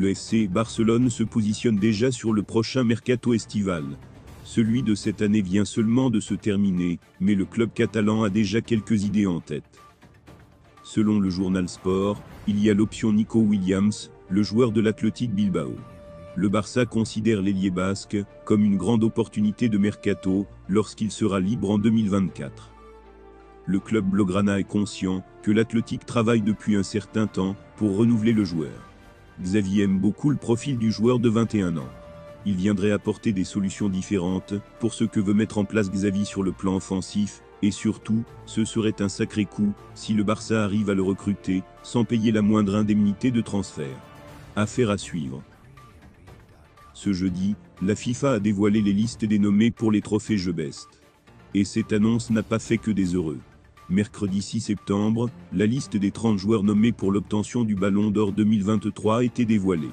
Le FC Barcelone se positionne déjà sur le prochain mercato estival. Celui de cette année vient seulement de se terminer, mais le club catalan a déjà quelques idées en tête. Selon le journal Sport, il y a l'option Nico Williams, le joueur de l'Athletic Bilbao. Le Barça considère l'ailier basque comme une grande opportunité de mercato lorsqu'il sera libre en 2024. Le club blaugrana est conscient que l'Athletic travaille depuis un certain temps pour renouveler le joueur. Xavi aime beaucoup le profil du joueur de 21 ans. Il viendrait apporter des solutions différentes pour ce que veut mettre en place Xavi sur le plan offensif, et surtout, ce serait un sacré coup si le Barça arrive à le recruter sans payer la moindre indemnité de transfert. Affaire à suivre. Ce jeudi, la FIFA a dévoilé les listes des nommés pour les trophées Jeux Best. Et cette annonce n'a pas fait que des heureux. Mercredi 6 septembre, la liste des 30 joueurs nommés pour l'obtention du Ballon d'Or 2023 a été dévoilée.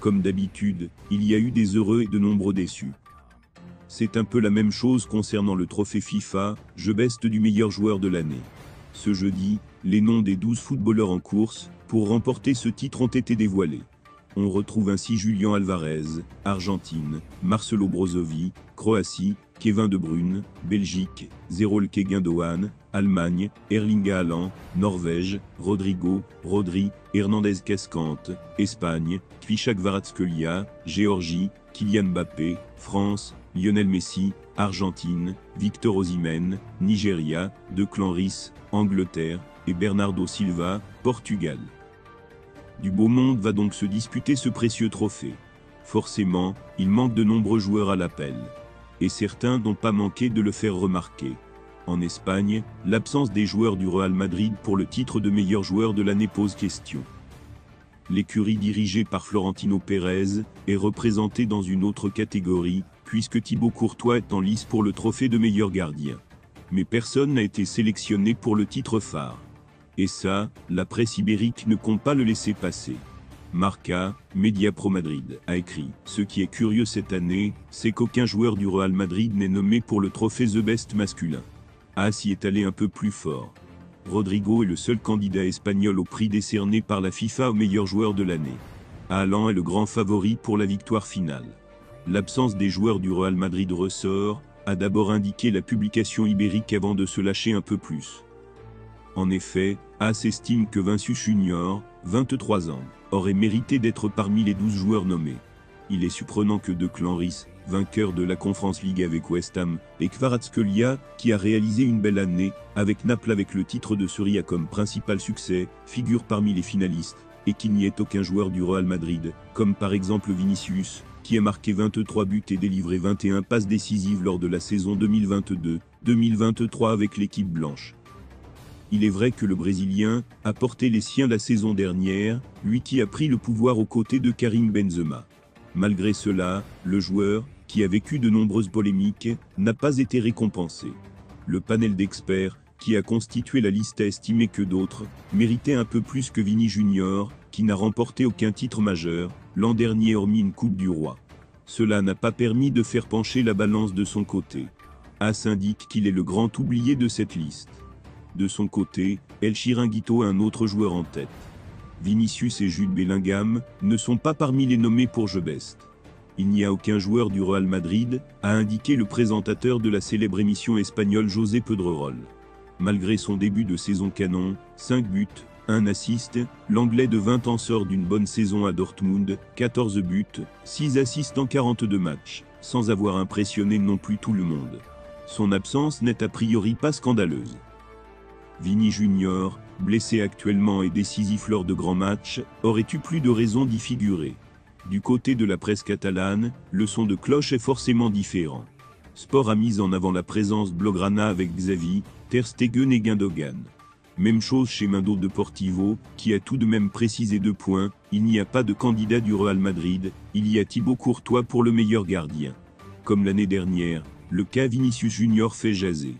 Comme d'habitude, il y a eu des heureux et de nombreux déçus. C'est un peu la même chose concernant le trophée FIFA, Jeux Best du meilleur joueur de l'année. Ce jeudi, les noms des 12 footballeurs en course pour remporter ce titre ont été dévoilés. On retrouve ainsi Julián Alvarez, Argentine, Marcelo Brozovic, Croatie, Kevin De Bruyne, Belgique, Zerolke Gundogan, Allemagne, Erling Haaland, Norvège, Rodrigo, Rodri, Hernandez Cascante, Espagne, Kvichak Kvaratskhelia, Géorgie, Kylian Mbappé, France, Lionel Messi, Argentine, Victor Osimhen, Nigeria, Declan Rice, Angleterre, et Bernardo Silva, Portugal. Du beau monde va donc se disputer ce précieux trophée. Forcément, il manque de nombreux joueurs à l'appel. Et certains n'ont pas manqué de le faire remarquer. En Espagne, l'absence des joueurs du Real Madrid pour le titre de meilleur joueur de l'année pose question. L'écurie dirigée par Florentino Pérez est représentée dans une autre catégorie, puisque Thibaut Courtois est en lice pour le trophée de meilleur gardien. Mais personne n'a été sélectionné pour le titre phare. Et ça, la presse ibérique ne compte pas le laisser passer. Marca, Média Pro Madrid, a écrit « Ce qui est curieux cette année, c'est qu'aucun joueur du Real Madrid n'est nommé pour le trophée The Best masculin. Ah, s'y est allé un peu plus fort. Rodrigo est le seul candidat espagnol au prix décerné par la FIFA au meilleur joueur de l'année. Haaland est le grand favori pour la victoire finale. L'absence des joueurs du Real Madrid ressort, a d'abord indiqué la publication ibérique avant de se lâcher un peu plus. En effet, AS estime que Vinícius Junior, 23 ans, aurait mérité d'être parmi les 12 joueurs nommés. Il est surprenant que Declan Rice, vainqueur de la Conference League avec West Ham, et Kvaratskhelia, qui a réalisé une belle année, avec Naples avec le titre de Serie A comme principal succès, figurent parmi les finalistes, et qu'il n'y ait aucun joueur du Real Madrid, comme par exemple Vinícius, qui a marqué 23 buts et délivré 21 passes décisives lors de la saison 2022-2023 avec l'équipe blanche. Il est vrai que le Brésilien a porté les siens la saison dernière, lui qui a pris le pouvoir aux côtés de Karim Benzema. Malgré cela, le joueur, qui a vécu de nombreuses polémiques, n'a pas été récompensé. Le panel d'experts, qui a constitué la liste, a estimé que d'autres méritaient un peu plus que Vini Junior, qui n'a remporté aucun titre majeur l'an dernier hormis une Coupe du Roi. Cela n'a pas permis de faire pencher la balance de son côté. AS indique qu'il est le grand oublié de cette liste. De son côté, El Chiringuito a un autre joueur en tête. Vinícius et Jude Bellingham ne sont pas parmi les nommés pour Jeux Best. Il n'y a aucun joueur du Real Madrid, a indiqué le présentateur de la célèbre émission espagnole José Pedrerol. Malgré son début de saison canon, 5 buts, 1 assist, l'Anglais de 20 ans sort d'une bonne saison à Dortmund, 14 buts, 6 assists en 42 matchs, sans avoir impressionné non plus tout le monde. Son absence n'est a priori pas scandaleuse. Vini Junior, blessé actuellement et décisif lors de grands matchs, aurait eu plus de raisons d'y figurer. Du côté de la presse catalane, le son de cloche est forcément différent. Sport a mis en avant la présence blaugrana avec Xavi, Ter Stegen et Gundogan. Même chose chez Mundo Deportivo, qui a tout de même précisé 2 points, il n'y a pas de candidat du Real Madrid, il y a Thibaut Courtois pour le meilleur gardien. Comme l'année dernière, le cas Vinícius Junior fait jaser.